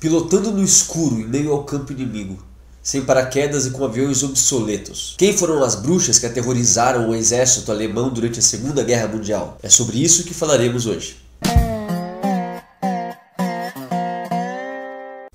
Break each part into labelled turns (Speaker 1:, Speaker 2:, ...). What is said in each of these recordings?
Speaker 1: pilotando no escuro em meio ao campo inimigo, sem paraquedas e com aviões obsoletos. Quem foram as bruxas que aterrorizaram o exército alemão durante a Segunda Guerra Mundial? É sobre isso que falaremos hoje.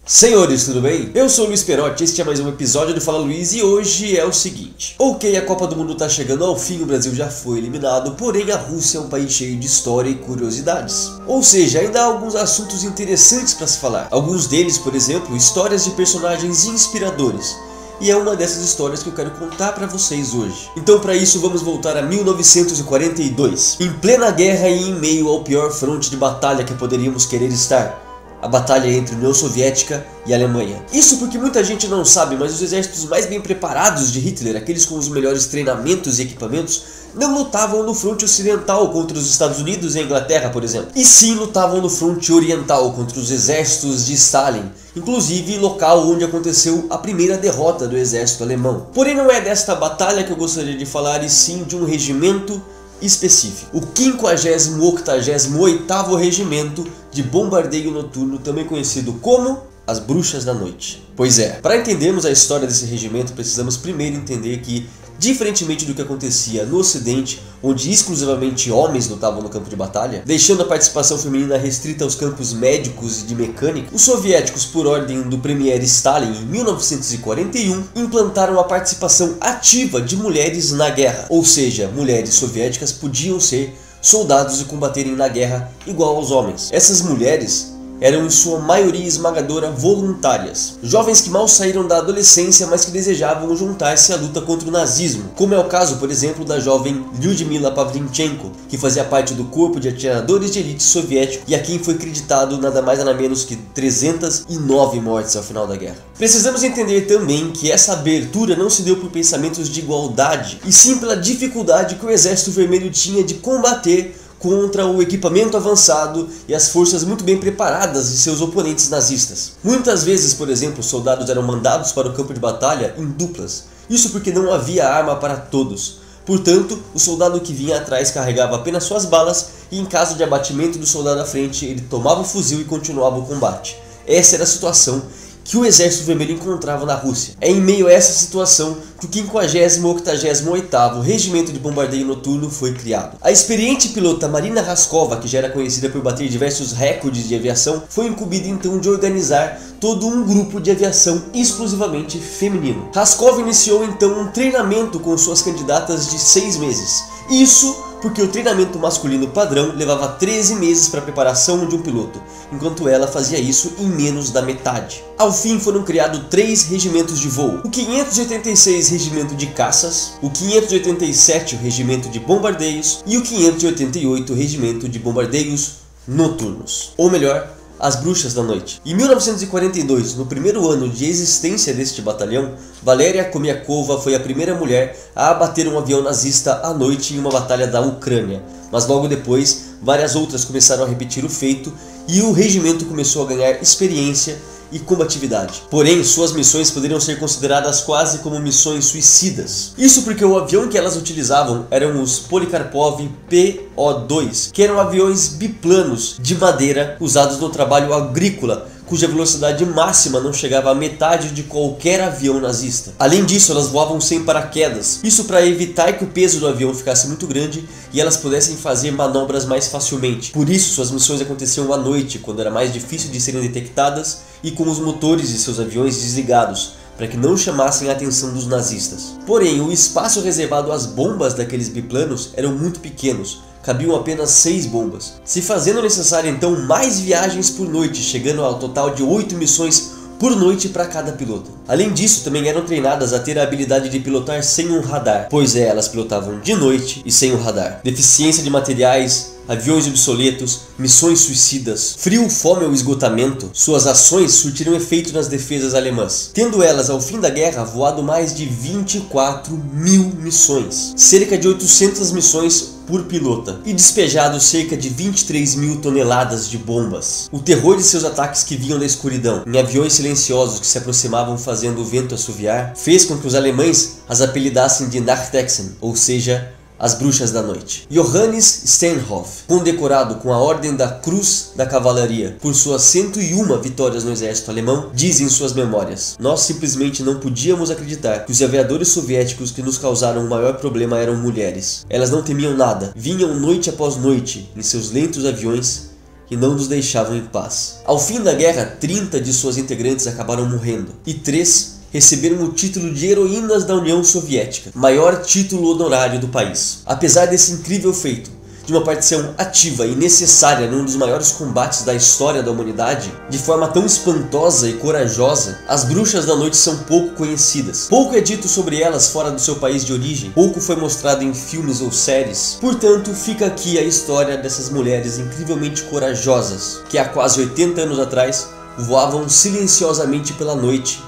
Speaker 1: Senhores, tudo bem? Eu sou o Luiz Perotti, este é mais um episódio do Fala Luiz e hoje é o seguinte. Ok, a Copa do Mundo tá chegando ao fim, o Brasil já foi eliminado, porém a Rússia é um país cheio de história e curiosidades. Ou seja, ainda há alguns assuntos interessantes para se falar. Alguns deles, por exemplo, histórias de personagens inspiradores. E é uma dessas histórias que eu quero contar para vocês hoje. Então para isso vamos voltar a 1942. Em plena guerra e em meio ao pior fronte de batalha que poderíamos querer estar. A batalha entre União Soviética e Alemanha. Isso porque muita gente não sabe, mas os exércitos mais bem preparados de Hitler, aqueles com os melhores treinamentos e equipamentos, não lutavam no fronte ocidental contra os Estados Unidos e a Inglaterra, por exemplo. E sim lutavam no fronte oriental contra os exércitos de Stalin, inclusive local onde aconteceu a primeira derrota do exército alemão. Porém não é desta batalha que eu gostaria de falar, e sim de um regimento específico. O 58º Regimento de Bombardeio Noturno, também conhecido como as Bruxas da Noite. Pois é, para entendermos a história desse regimento, precisamos primeiro entender que, diferentemente do que acontecia no Ocidente, onde exclusivamente homens lutavam no campo de batalha, deixando a participação feminina restrita aos campos médicos e de mecânica, os soviéticos, por ordem do premier Stalin, em 1941, implantaram a participação ativa de mulheres na guerra. Ou seja, mulheres soviéticas podiam ser soldados e combaterem na guerra igual aos homens. Essas mulheres eram em sua maioria esmagadora voluntárias, jovens que mal saíram da adolescência, mas que desejavam juntar-se à luta contra o nazismo, como é o caso, por exemplo, da jovem Lyudmila Pavlichenko, que fazia parte do corpo de atiradores de elite soviético e a quem foi creditado nada mais nada menos que 309 mortes ao final da guerra. Precisamos entender também que essa abertura não se deu por pensamentos de igualdade, e sim pela dificuldade que o Exército Vermelho tinha de combater contra o equipamento avançado e as forças muito bem preparadas de seus oponentes nazistas. Muitas vezes, por exemplo, os soldados eram mandados para o campo de batalha em duplas, isso porque não havia arma para todos. Portanto, o soldado que vinha atrás carregava apenas suas balas e, em caso de abatimento do soldado à frente, ele tomava o fuzil e continuava o combate. Essa era a situação que o Exército Vermelho encontrava na Rússia. É em meio a essa situação que o 58º Regimento de Bombardeio Noturno foi criado. A experiente pilota Marina Raskova, que já era conhecida por bater diversos recordes de aviação, foi incumbida então de organizar todo um grupo de aviação exclusivamente feminino. Raskova iniciou então um treinamento com suas candidatas de 6 meses. Isso porque o treinamento masculino padrão levava 13 meses para a preparação de um piloto, enquanto ela fazia isso em menos da metade. Ao fim foram criados 3 regimentos de voo: o 586 Regimento de Caças, o 587 Regimento de Bombardeios e o 588 Regimento de Bombardeios Noturnos, ou melhor, as Bruxas da Noite. Em 1942, no primeiro ano de existência deste batalhão, Valéria Komiakova foi a primeira mulher a abater um avião nazista à noite em uma batalha da Ucrânia. Mas logo depois, várias outras começaram a repetir o feito e o regimento começou a ganhar experiência e combatividade. Porém, suas missões poderiam ser consideradas quase como missões suicidas. Isso porque o avião que elas utilizavam eram os Polikarpov PO-2, que eram aviões biplanos de madeira usados no trabalho agrícola, cuja velocidade máxima não chegava à metade de qualquer avião nazista. Além disso, elas voavam sem paraquedas, isso para evitar que o peso do avião ficasse muito grande e elas pudessem fazer manobras mais facilmente. Por isso, suas missões aconteciam à noite, quando era mais difícil de serem detectadas, e com os motores de seus aviões desligados, para que não chamassem a atenção dos nazistas. Porém, o espaço reservado às bombas daqueles biplanos eram muito pequenos, cabiam apenas 6 bombas, se fazendo necessário então mais viagens por noite, chegando ao total de 8 missões por noite para cada piloto. Além disso, também eram treinadas a ter a habilidade de pilotar sem um radar, pois elas pilotavam de noite e sem o radar. Deficiência de materiais, aviões obsoletos, missões suicidas, frio, fome ou esgotamento, suas ações surtiram efeito nas defesas alemãs, tendo elas ao fim da guerra voado mais de 24.000 missões, cerca de 800 missões por pilota, e despejado cerca de 23.000 toneladas de bombas. O terror de seus ataques que vinham da escuridão, em aviões silenciosos que se aproximavam fazendo o vento assoviar, fez com que os alemães as apelidassem de Nachthexen, ou seja, as Bruxas da Noite. Johannes Steenhoff, condecorado com a Ordem da Cruz da Cavalaria por suas 101 vitórias no exército alemão, diz em suas memórias: "Nós simplesmente não podíamos acreditar que os aviadores soviéticos que nos causaram o maior problema eram mulheres. Elas não temiam nada, vinham noite após noite em seus lentos aviões e não nos deixavam em paz." Ao fim da guerra, 30 de suas integrantes acabaram morrendo, e 3 receberam o título de Heroínas da União Soviética, maior título honorário do país. Apesar desse incrível feito, de uma participação ativa e necessária num dos maiores combates da história da humanidade, de forma tão espantosa e corajosa, as Bruxas da Noite são pouco conhecidas. Pouco é dito sobre elas fora do seu país de origem, pouco foi mostrado em filmes ou séries. Portanto, fica aqui a história dessas mulheres incrivelmente corajosas, que há quase 80 anos atrás voavam silenciosamente pela noite,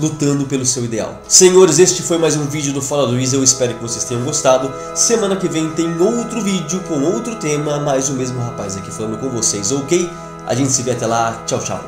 Speaker 1: lutando pelo seu ideal. Senhores, este foi mais um vídeo do Fala Luiz, eu espero que vocês tenham gostado. Semana que vem tem outro vídeo com outro tema, mais o mesmo rapaz aqui falando com vocês, ok? A gente se vê até lá, tchau, tchau.